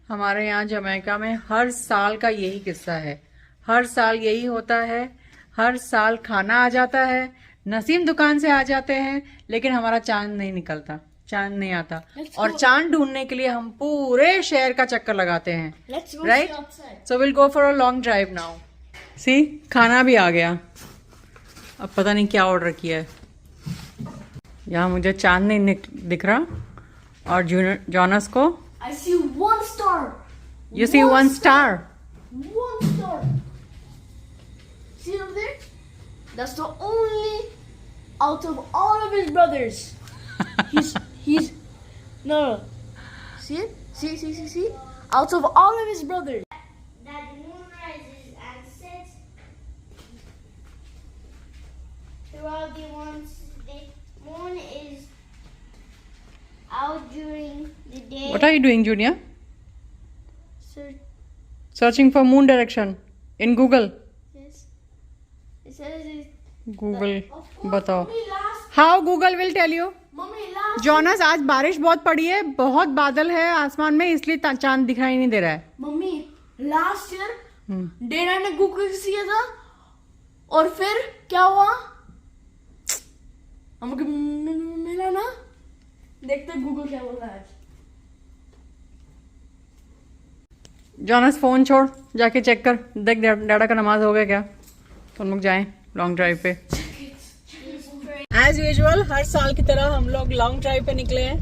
हमारे यहाँ जमैका में हर साल का यही किस्सा है, हर साल यही होता है, हर साल खाना आ जाता है, नसीम दुकान से आ जाते हैं, लेकिन हमारा चांद नहीं निकलता, चांद नहीं आता। और चांद ढूंढने के लिए हम पूरे शहर का चक्कर लगाते हैं, right? So will go for a long drive now. See, खाना भी आ गया। अब पता नहीं क्या ऑर्डर किया है। यहाँ मुझे चांद नहीं दिख रहा, और जॉनस को I see one star. You see one star. One star. See over there? That's the only out of all of his brothers. he's no. See it? See. Out of all of his brothers. That the moon rises and sets throughout the ones. The moon is out during the day. What are you doing, Junior? Sir, Searching for moon direction in Google. Yes. It says it. Google, बताओ। Mommy, last. How Google will tell you? Mommy, last. Jonas, आज बारिश बहुत पड़ी है, बहुत बादल है आसमान में, इसलिए चांद दिखाई नहीं दे रहा है। मम्मी, लास्ट ईयर डेना ने गूगल किया था, और फिर क्या हुआ? हमको मिला ना। देखते गूगल क्या बोल रहा है। जॉनस, फोन छोड़, जाके चेक कर, देख डैडा का नमाज हो गया क्या, तो हम लोग जाएं लॉन्ग ड्राइव पे। एज यूजुअल हर साल की तरह हम लोग लॉन्ग ड्राइव पे निकले हैं,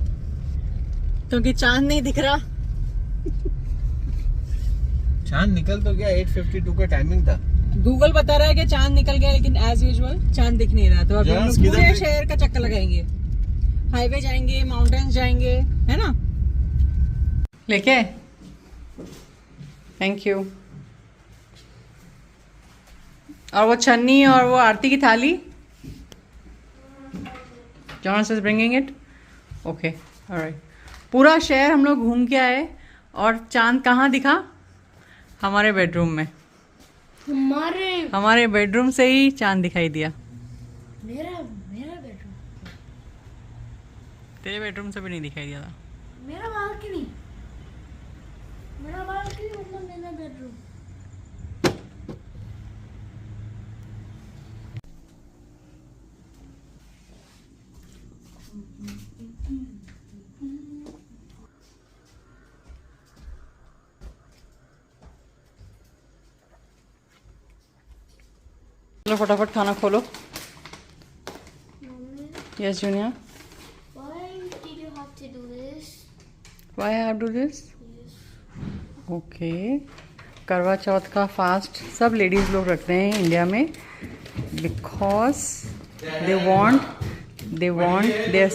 क्योंकि चांद नहीं दिख रहा। चांद निकल तो गया, 8:52 का टाइमिंग था। गूगल बता रहा है कि चांद निकल गया, लेकिन एज यूजुअल चांद दिख नहीं रहा। तो अभी हम लोग पूरे शहर का चक्कर लगाएंगे, हाईवे जाएंगे, माउंटेन्स जाएंगे, है ना? लेके थैंक यू। और वो छन्नी और वो आरती की थाली, Jonas is bringing it. Okay, alright. पूरा शहर हम लोग घूम के आए, और चांद कहाँ दिखा? हमारे बेडरूम में। हमारे बेडरूम से ही चांद दिखाई दिया। मेरा बेडरूम, तेरे बेडरूम से भी नहीं दिखाई दिया था। मेरा बालकनी मतलब मेरा बेडरूम। चलो फटाफट खाना खोलो। Yes junior, Why did you have to do this? Why have do this? Okay, करवा चौथ का फास्ट सब लेडीज लोग रखते हैं इंडिया में, because they want their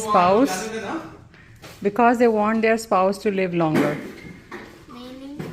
spouse to live longer.